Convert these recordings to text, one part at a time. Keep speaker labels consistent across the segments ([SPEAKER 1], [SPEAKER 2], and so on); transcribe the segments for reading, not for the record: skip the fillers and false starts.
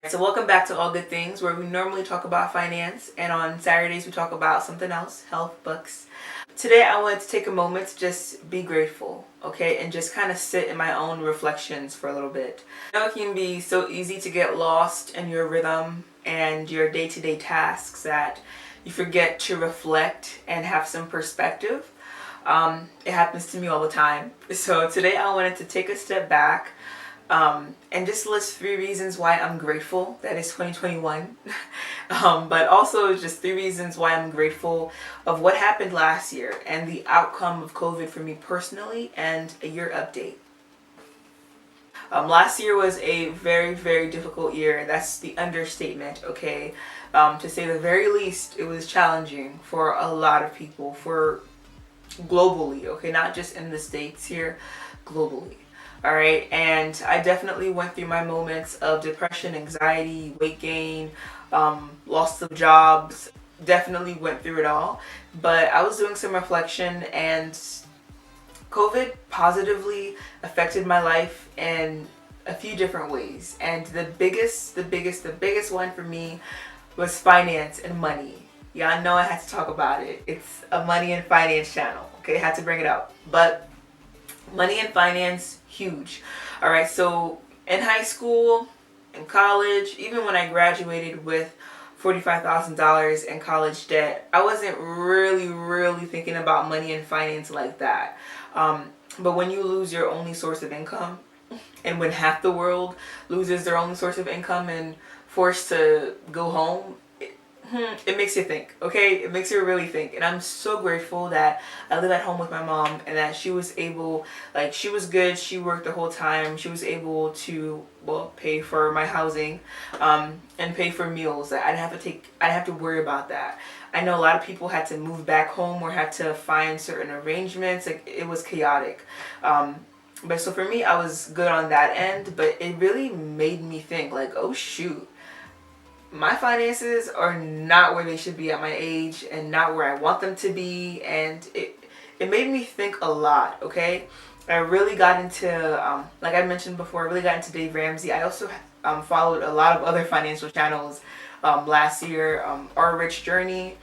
[SPEAKER 1] So welcome back to All Good Things, where we normally talk about finance, and on Saturdays we talk about something else, health, books. Today I wanted to take a moment to just be grateful, okay, and just kind of sit in my own reflections for a little bit. I know it can be so easy to get lost in your rhythm and your day-to-day tasks that you forget to reflect and have some perspective. It happens to me all the time. So today I wanted to take a step back and just list 3 reasons why I'm grateful that it's 2021. But also just 3 reasons why I'm grateful of what happened last year and the outcome of COVID for me personally, and a year update. Last year was a very, very difficult year. That's the understatement, okay? To say the very least, it was challenging for a lot of people, for globally, okay? Not just in the States here, globally. All right, and I definitely went through my moments of depression, anxiety, weight gain, loss of jobs. Definitely went through it all. But I was doing some reflection, and COVID positively affected my life in a few different ways. And the biggest one for me was finance and money. Yeah, I know I had to talk about it. It's a money and finance channel. Okay, I had to bring it up. But money and finance, huge. All right, so in high school, in college, even when I graduated with $45,000 in college debt, I wasn't really thinking about money and finance like that. But when you lose your only source of income, and when half the world loses their only source of income and forced to go home, it makes you think, okay? It makes you really think. And I'm so grateful that I live at home with my mom, and that she was able, like, she was good. She worked the whole time. She was able to, well, pay for my housing, and pay for meals. I didn't have to worry about that. I know a lot of people had to move back home or had to find certain arrangements. Like, it was chaotic. But so for me, I was good on that end, but it really made me think, like, oh shoot, my finances are not where they should be at my age, and not where I want them to be. And it made me think a lot, okay? I really got into, like I mentioned before, I really got into Dave Ramsey. I also followed a lot of other financial channels last year. Our Rich Journey,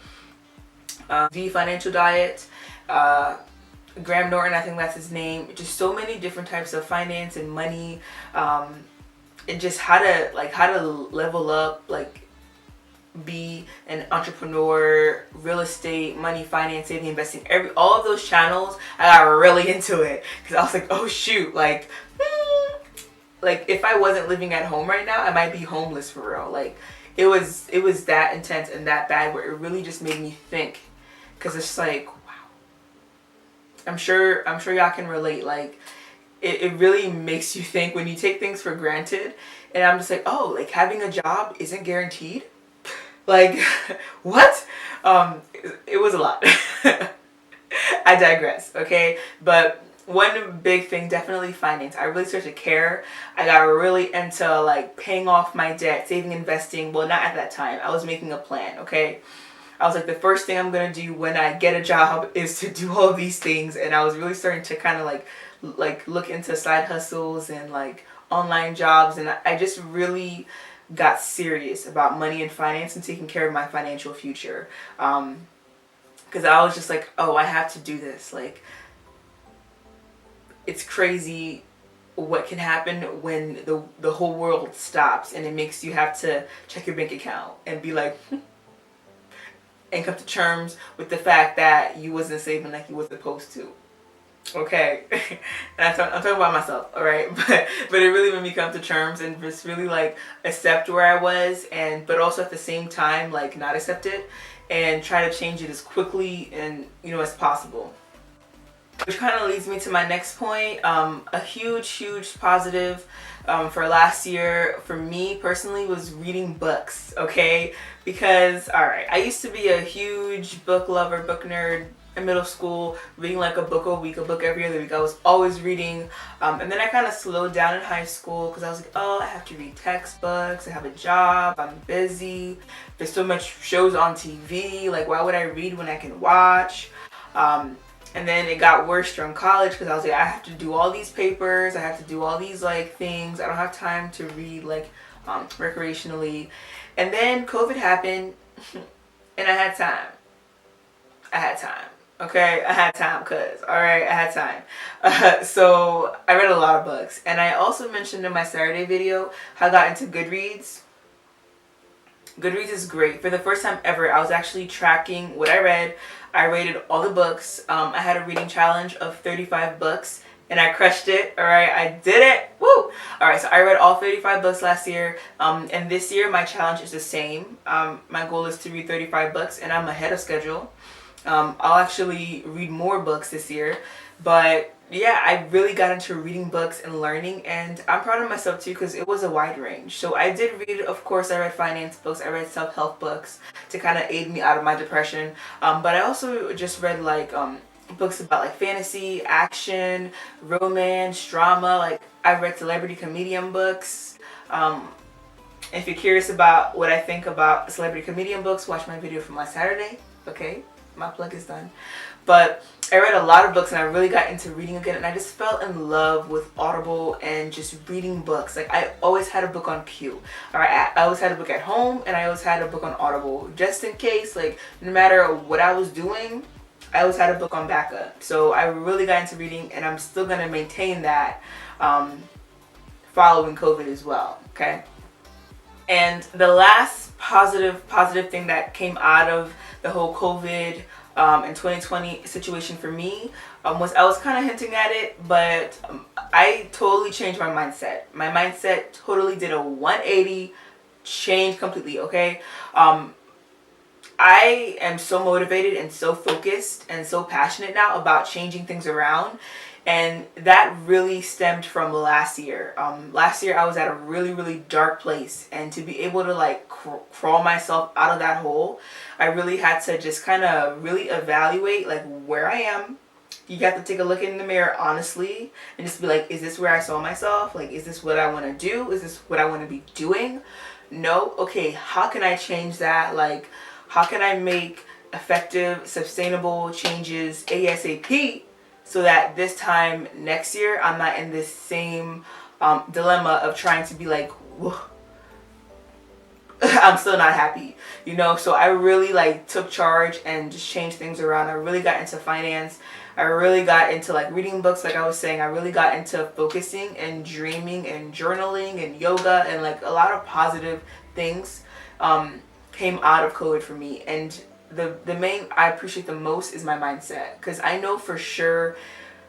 [SPEAKER 1] The Financial Diet, Graham Norton, I think that's his name. Just so many different types of finance and money, and just how to level up, like, be an entrepreneur, real estate, money, finance, saving, investing, all of those channels. I got really into it because I was like, oh shoot, like if I wasn't living at home right now, I might be homeless for real. Like, it was that intense and that bad, where it really just made me think, because it's like, wow, I'm sure y'all can relate. Like, it really makes you think when you take things for granted. And I'm just like, oh, like, having a job isn't guaranteed. Like, what? It was a lot. I digress, okay? But one big thing, definitely finance. I really started to care. I got really into, like, paying off my debt, saving, investing. Well, not at that time. I was making a plan, okay? I was like, the first thing I'm gonna do when I get a job is to do all these things. And I was really starting to kind of like look into side hustles and, like, online jobs. And I just really got serious about money and finance and taking care of my financial future. Because I was just like, oh, I have to do this. Like, it's crazy what can happen when the whole world stops, and it makes you have to check your bank account and be like, and come to terms with the fact that you wasn't saving like you was supposed to. Okay, and I'm talking about myself, all right, but it really made me come to terms and just really, like, accept where I was, and but also at the same time, like, not accept it and try to change it as quickly and, as possible. Which kind of leads me to my next point. A huge positive for last year for me personally was reading books, okay? Because, alright, I used to be a huge book lover, book nerd in middle school, reading like a book a week, a book every other week. I was always reading. And then I kind of slowed down in high school because I was like, oh, I have to read textbooks, I have a job, I'm busy, there's so much shows on TV, like, why would I read when I can watch? And then it got worse during college because I was like, I have to do all these papers, I have to do all these, like, things. I don't have time to read, like, recreationally. And then COVID happened and I had time. Okay, I had time, alright, I had time. So I read a lot of books. And I also mentioned in my Saturday video how I got into Goodreads. Goodreads is great. For the first time ever, I was actually tracking what I read. I rated all the books. I had a reading challenge of 35 books and I crushed it. Alright, I did it. Woo! Alright, so I read all 35 books last year. And this year my challenge is the same. My goal is to read 35 books and I'm ahead of schedule. I'll actually read more books this year. But yeah, I really got into reading books and learning, and I'm proud of myself too because it was a wide range. So I did read, of course, I read finance books, I read self-help books to kind of aid me out of my depression. But I also just read like books about like fantasy, action, romance, drama. Like I read celebrity comedian books. If you're curious about what I think about celebrity comedian books, watch my video from last Saturday. Okay, my plug is done. But I read a lot of books and I really got into reading again, and I just fell in love with Audible and just reading books. Like I always had a book on queue. Alright, I always had a book at home and I always had a book on Audible. Just in case, like no matter what I was doing, I always had a book on backup. So I really got into reading and I'm still going to maintain that following COVID as well. Okay. And the last positive thing that came out of the whole COVID and 2020 situation for me was, I was kind of hinting at it, but I totally changed my mindset. My mindset totally did a 180 change completely, okay? I am so motivated and so focused and so passionate now about changing things around. And that really stemmed from last year. Last year I was at a really dark place, and to be able to like crawl myself out of that hole, I really had to just kind of really evaluate like where I am. You have to take a look in the mirror honestly and just be like, is this where I saw myself? Like, is this what I want to do? Is this what I want to be doing? No? Okay, how can I change that? Like, how can I make effective, sustainable changes ASAP? So that this time next year, I'm not in this same dilemma of trying to be like, whoa, I'm still not happy, you know? So I really like took charge and just changed things around. I really got into finance. I really got into like reading books, like I was saying. I really got into focusing and dreaming and journaling and yoga, and like a lot of positive things came out of COVID for me. And the main I appreciate the most is my mindset, because I know for sure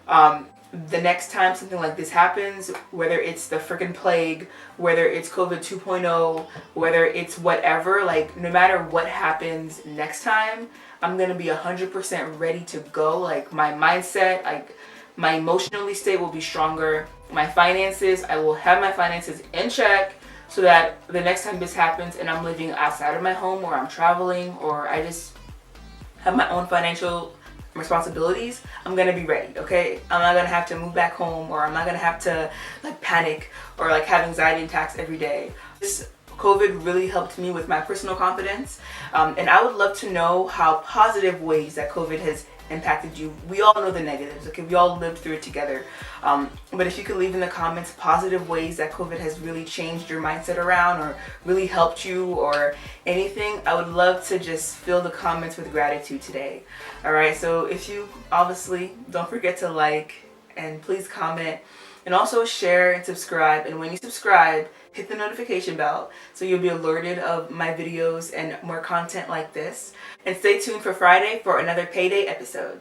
[SPEAKER 1] the next time something like this happens, whether it's the freaking plague, whether it's COVID 2.0, whether it's whatever, like no matter what happens next time, I'm gonna be 100% ready to go. Like my mindset, like my emotionally state will be stronger. My finances, I will have my finances in check, so that the next time this happens and I'm living outside of my home, or I'm traveling, or I just have my own financial responsibilities, I'm gonna be ready, okay? I'm not gonna have to move back home, or I'm not gonna have to like panic or like have anxiety attacks every day. This COVID really helped me with my personal confidence, and I would love to know how positive ways that COVID has impacted you. We all know the negatives, okay? We all lived through it together. But if you could leave in the comments positive ways that COVID has really changed your mindset around, or really helped you, or anything, I would love to just fill the comments with gratitude today. Alright, so if you obviously don't forget to like, and please comment, and also share and subscribe. And when you subscribe, hit the notification bell so you'll be alerted of my videos and more content like this. And stay tuned for Friday for another payday episode.